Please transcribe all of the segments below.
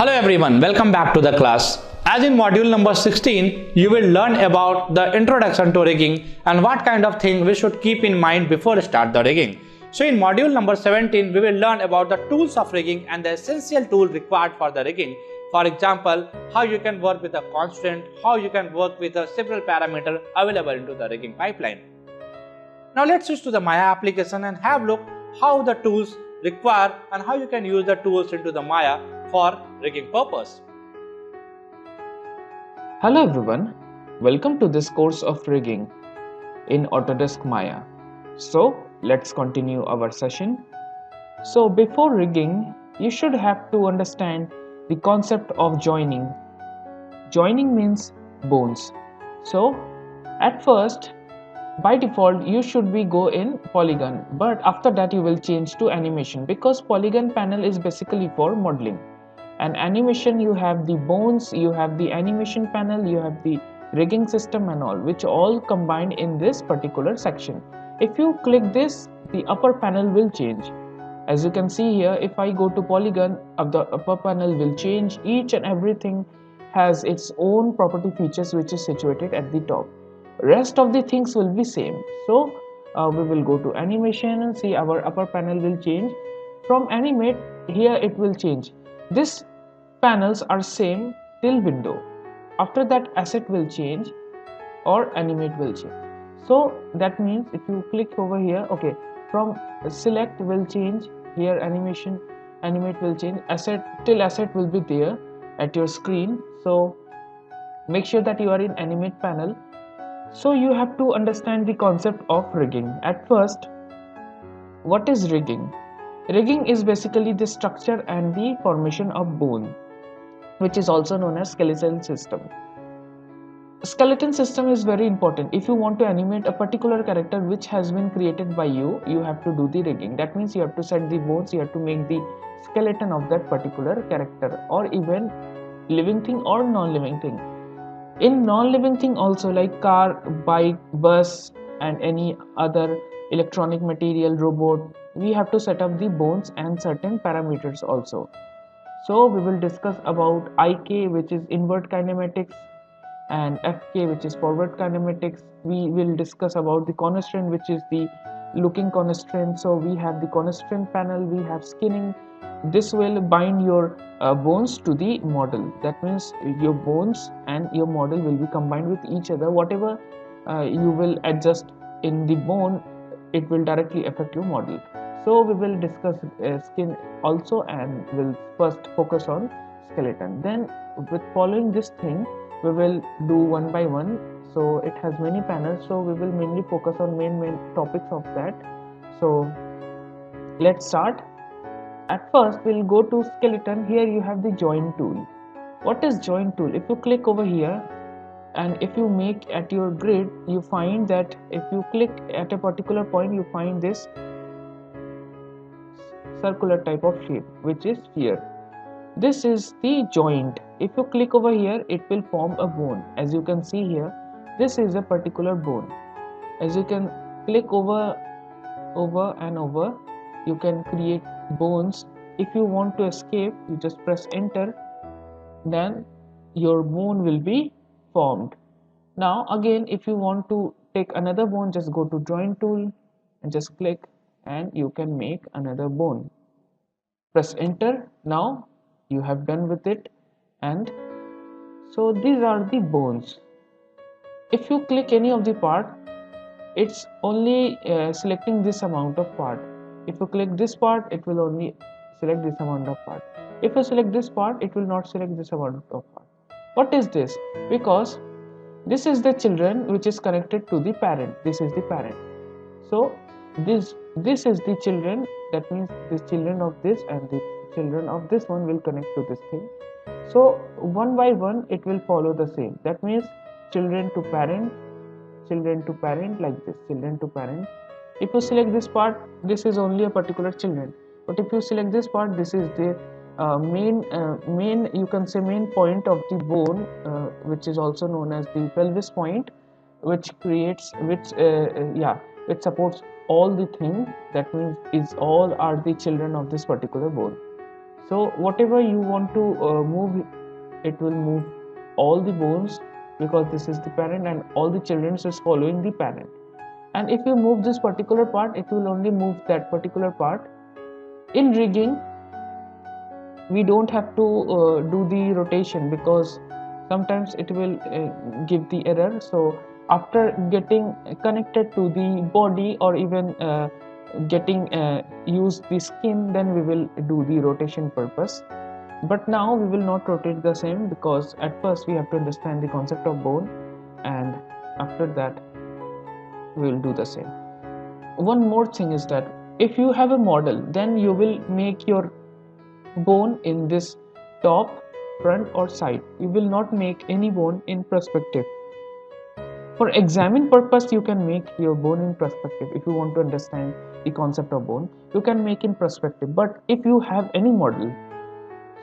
Hello everyone, welcome back to the class. As in module number 16, you will learn about the introduction to rigging and what kind of thing we should keep in mind before start the rigging. So in module number 17, we will learn about the tools of rigging and the essential tool required for the rigging. For example, how you can work with a constraint, how you can work with a several parameter available into the rigging pipeline. Now let's switch to the Maya application and have a look how the tools require and how you can use the tools into the Maya for rigging purpose. Hello everyone, welcome to this course of rigging in Autodesk Maya. So let's continue our session. So before rigging, you should have to understand the concept of joining. Joining means bones. So at first, by default you should be go in polygon, but after that you will change to animation because polygon panel is basically for modeling. And animation, you have the bones, you have the animation panel, you have the rigging system and all, which all combined in this particular section. If you click this, the upper panel will change. As you can see here, if I go to polygon, the upper panel will change. Each and everything has its own property features which is situated at the top. Rest of the things will be same. So we will go to animation and see our upper panel will change. From animate, here it will change. This panels are same till window. After that asset will change or animate will change. So that means if you click over here, okay, from select will change, here animation, animate will change, asset till asset will be there at your screen. So make sure that you are in animate panel. So you have to understand the concept of rigging. At first, what is rigging? Rigging is basically the structure and the formation of bone, which is also known as skeletal system. Skeleton system is very important. If you want to animate a particular character which has been created by you, you have to do the rigging. That means you have to set the bones, you have to make the skeleton of that particular character, or even living thing or non-living thing. In non-living thing also, like car, bike, bus and any other electronic material, robot, we have to set up the bones and certain parameters also. So we will discuss about IK, which is invert kinematics, and FK, which is forward kinematics. We will discuss about the constraint, which is the looking constraint. So we have the constraint panel, we have skinning. This will bind your bones to the model. That means your bones and your model will be combined with each other. Whatever you will adjust in the bone, it will directly affect your model. So we will discuss skin also, and we'll first focus on skeleton. Then with following this thing, we will do one by one. So it has many panels, so we will mainly focus on main topics of that. So let's start. At first we'll go to skeleton. Here you have the join tool. What is join tool? If you click over here and if you make at your grid, you find that if you click at a particular point, you find this circular type of shape, which is here. This is the joint. If you click over here, it will form a bone. As you can see here, this is a particular bone. As you can click over and over, you can create bones. If you want to escape, you just press enter, then your bone will be formed. Now again, if you want to take another bone, just go to join tool and just click and you can make another bone. Press enter. Now you have done with it. And so these are the bones. If you click any of the part, it's only selecting this amount of part. If you click this part, it will only select this amount of part. If you select this part, it will not select this amount of part. What is this? Because this is the children which is connected to the parent. This is the parent. So this is the children. That means the children of this and the children of this one will connect to this thing. So one by one it will follow the same. That means children to parent like this, children to parent. If you select this part, this is only a particular children. But if you select this part, this is the main you can say main point of the bone, which is also known as the pelvis point, which creates which supports all the thing. That means is all are the children of this particular bone. So whatever you want to move, it will move all the bones, because this is the parent and all the children is following the parent. And if you move this particular part, it will only move that particular part. In rigging, we don't have to do the rotation, because sometimes it will give the error. So after getting connected to the body, or even getting use the skin, then we will do the rotation purpose. But now we will not rotate the same, because at first we have to understand the concept of bone, and after that we will do the same. One more thing is that if you have a model, then you will make your bone in this top, front or side. You will not make any bone in perspective. For examine purpose, you can make your bone in perspective. If you want to understand the concept of bone, you can make in perspective. But if you have any model,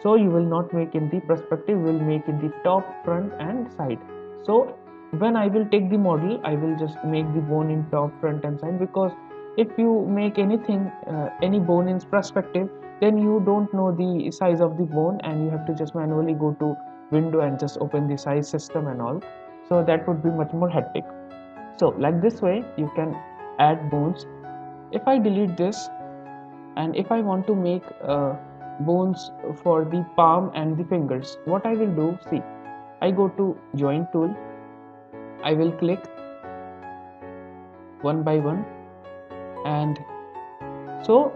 so you will not make in the perspective, you will make in the top, front and side. So when I will take the model, I will just make the bone in top, front and side, because if you make anything, any bone in perspective, then you don't know the size of the bone, and you have to just manually go to window and just open the size system and all. So that would be much more hectic. So like this way you can add bones. If I delete this, and if I want to make bones for the palm and the fingers, what I will do, see, I go to joint tool, I will click one by one, and so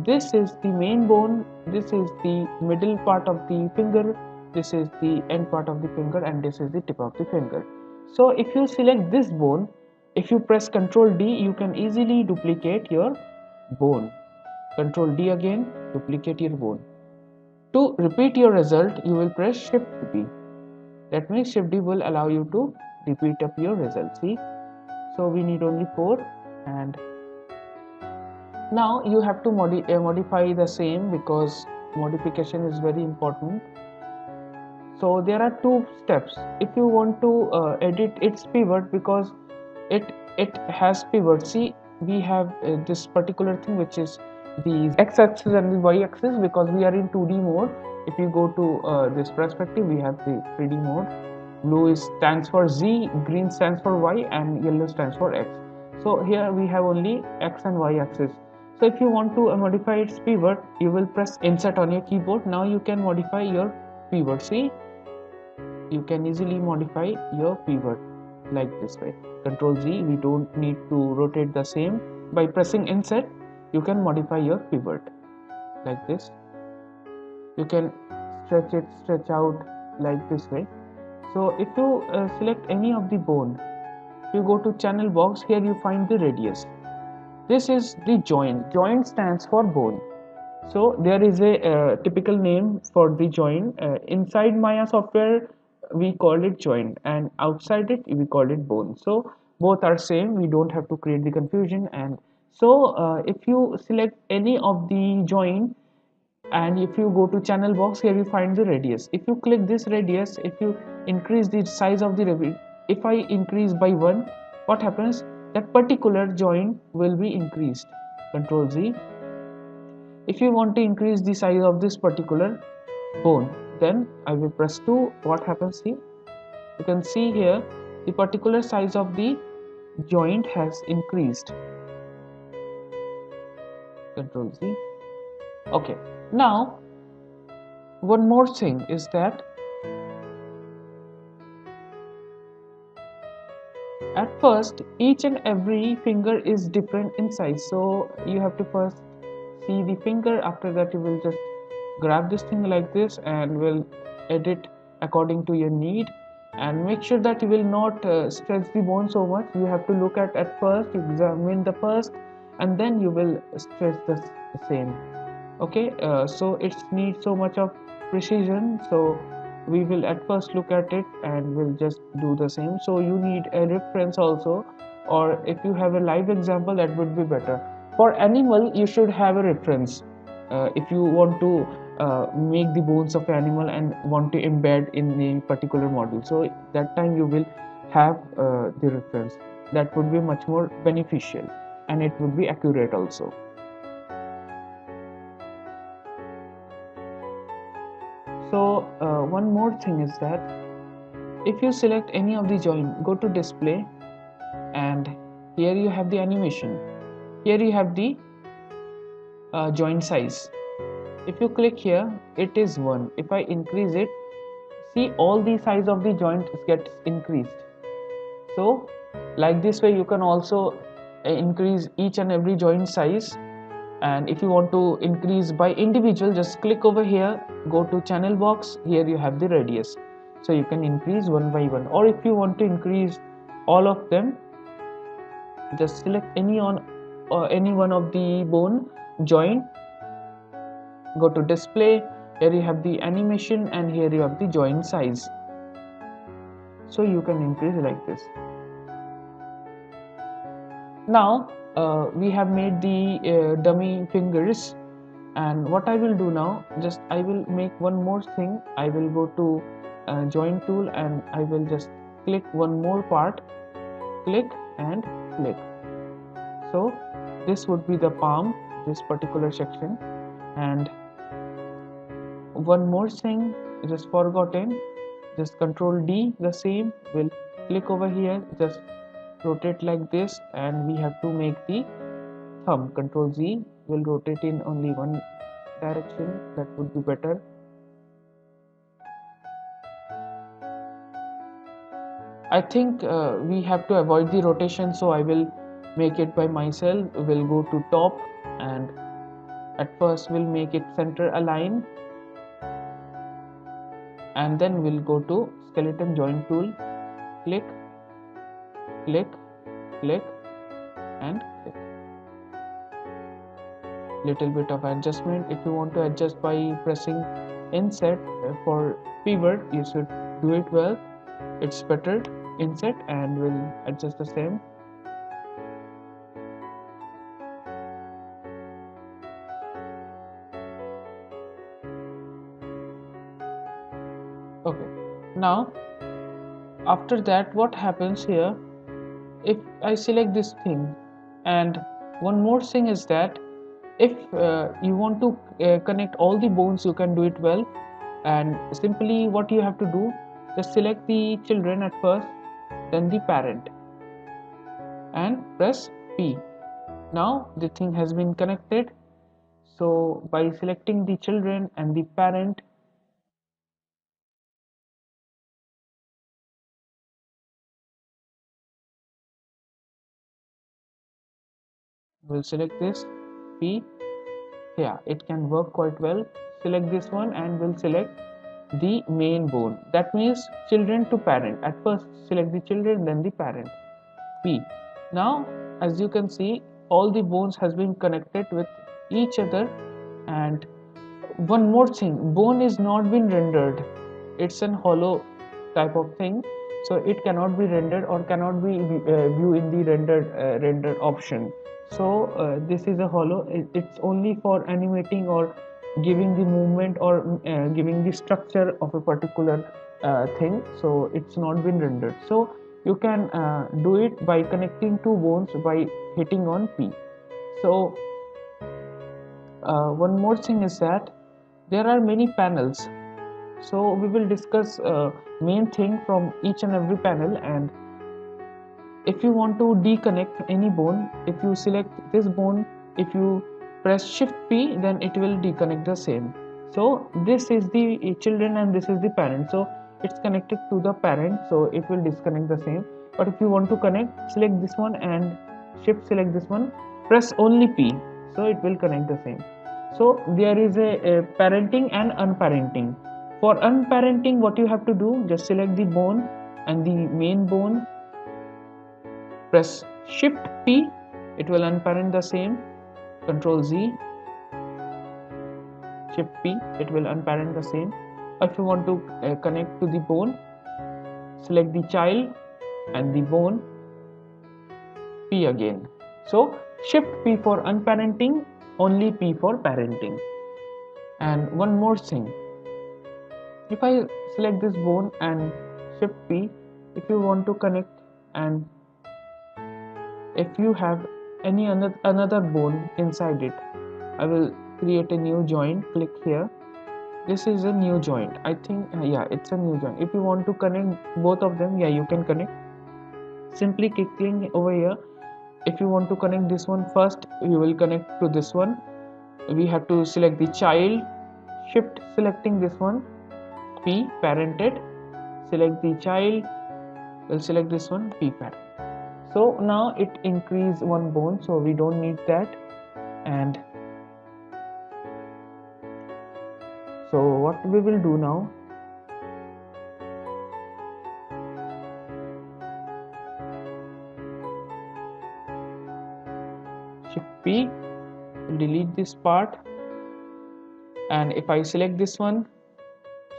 this is the main bone, this is the middle part of the finger, this is the end part of the finger, and this is the tip of the finger. So if you select this bone, if you press Ctrl D, you can easily duplicate your bone. Ctrl D again, duplicate your bone. To repeat your result, you will press Shift D. That means Shift D will allow you to repeat up your result. See, so we need only 4, and now you have to modify the same, because modification is very important. So there are 2 steps. If you want to edit its pivot, because it has pivot. See, we have this particular thing which is the x-axis and the y-axis, because we are in 2D mode. If you go to this perspective, we have the 3D mode. Blue stands for Z, green stands for Y, and yellow stands for X. So here we have only X and Y axis. So if you want to modify its pivot, you will press insert on your keyboard. Now you can modify your pivot. See, you can easily modify your pivot like this way. Ctrl Z, we don't need to rotate the same. By pressing insert, you can modify your pivot like this. You can stretch out like this way. So if you select any of the bone, if you go to channel box, here you find the radius. This is the joint. Joint stands for bone. So there is a typical name for the joint. Inside Maya software, we call it joint, and outside it we call it bone. So both are same, we don't have to create the confusion. And so if you select any of the joint, and if you go to channel box, here you find the radius. If you click this radius, if you increase the size of the radius, if I increase by 1, what happens, that particular joint will be increased. Ctrl Z. If you want to increase the size of this particular bone, then I will press 2. What happens here? You can see here the particular size of the joint has increased. Ctrl Z. Okay, now one more thing is that at first each and every finger is different in size. So you have to first see the finger. After that you will just grab this thing like this and will edit according to your need, and make sure that you will not stretch the bone so much. You have to look at first, examine the first, and then you will stretch the same. Okay, so it needs so much of precision, so we will at first look at it and we'll just do the same. So you need a reference also, or if you have a live example, that would be better. For animal, you should have a reference. If you want to make the bones of animal and want to embed in a particular model, so that time you will have the reference. That would be much more beneficial, and it would be accurate also. more thing is that if you select any of the joint, go to display, and here you have the animation. Here you have the joint size. If you click here, it is 1. If I increase it, see all the size of the joint gets increased. So like this way you can also increase each and every joint size. And if you want to increase by individual, just click over here, go to channel box, here you have the radius, so you can increase one by one. Or if you want to increase all of them, just select any one of the bone joint, go to display, here you have the animation, and here you have the joint size, so you can increase like this. Now we have made the dummy fingers, and what I will do now, just I will make one more thing. I will go to joint tool, and I will just click one more part, click and click. So this would be the palm, this particular section. And one more thing just forgotten, just control D, the same, will click over here, just rotate like this, and we have to make the thumb. Control Z will rotate in only one direction, that would be better. I think we have to avoid the rotation, so I will make it by myself. We'll go to top, and at first we'll make it center align, and then we'll go to skeleton joint tool, click, click, click and click. Little bit of adjustment. If you want to adjust by pressing inset for pivot, you should do it well, it's better. Inset, and we'll adjust the same. Okay, now after that, what happens here, if I select this thing, and one more thing is that if you want to connect all the bones, you can do it well. And simply what you have to do, just select the children at first, then the parent, and press P. Now the thing has been connected. So by selecting the children and the parent, we'll select this P. Yeah, it can work quite well. Select this one, and we'll select the main bone. That means children to parent. At first select the children, then the parent. P. Now as you can see, all the bones has been connected with each other. And one more thing, bone is not been rendered, it's an hollow type of thing, so it cannot be rendered or cannot be viewed in the rendered option. So this is a hollow, it's only for animating or giving the movement or giving the structure of a particular thing, so it's not been rendered. So you can do it by connecting two bones by hitting on P. So one more thing is that there are many panels, so we will discuss main thing from each and every panel. And if you want to deconnect any bone, if you select this bone, if you press shift P, then it will deconnect the same. So this is the children and this is the parent, so it's connected to the parent, so it will disconnect the same. But if you want to connect, select this one and shift select this one, press only P, so it will connect the same. So there is a parenting and unparenting. For unparenting, what you have to do, just select the bone and the main bone, press shift P, it will unparent the same. Control Z, shift P, it will unparent the same. If you want to connect to the bone, select the child and the bone, P again. So shift P for unparenting, only P for parenting. And one more thing, if I select this bone and shift P, if you want to connect, and if you have any another bone inside it, I will create a new joint, click here, this is a new joint. I think yeah, it's a new joint. If you want to connect both of them, yeah, you can connect. Simply clicking over here. If you want to connect this one first, you will connect to this one. We have to select the child, shift selecting this one, P parented, select the child, we'll select this one, P parent. So now it increased one bone, so we don't need that. And so what we will do now, shift P, delete this part, and if I select this one,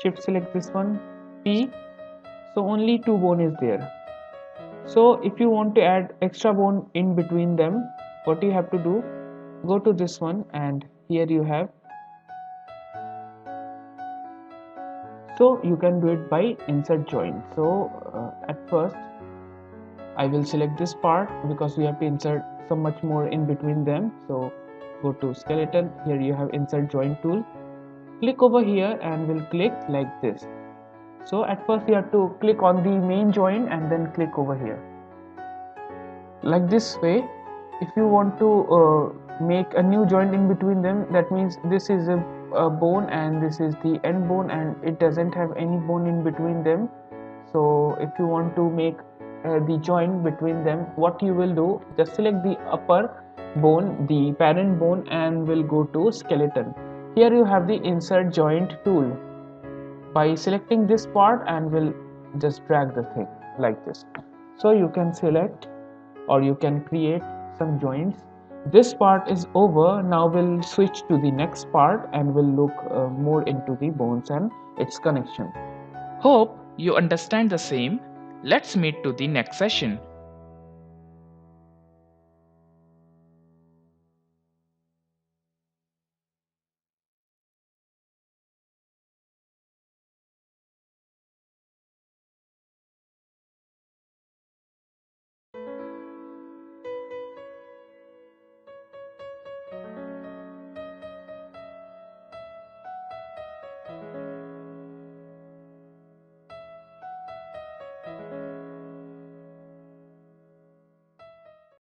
shift select this one, P, so only two bone is there. So if you want to add extra bone in between them, what you have to do, go to this one, and here you have, so you can do it by insert joint. So at first I will select this part because we have to insert so much more in between them. So go to skeleton, here you have insert joint tool, click over here and we'll click like this. So at first you have to click on the main joint and then click over here like this way. If you want to make a new joint in between them, that means this is a bone and this is the end bone and it doesn't have any bone in between them. So if you want to make the joint between them, what you will do, just select the upper bone, the parent bone, and will go to skeleton. Here you have the insert joint tool. By selecting this part and will just drag the thing like this. So you can select or you can create some joints. This part is over. Now we'll switch to the next part and we'll look more into the bones and its connection. Hope you understand the same. Let's meet to the next session.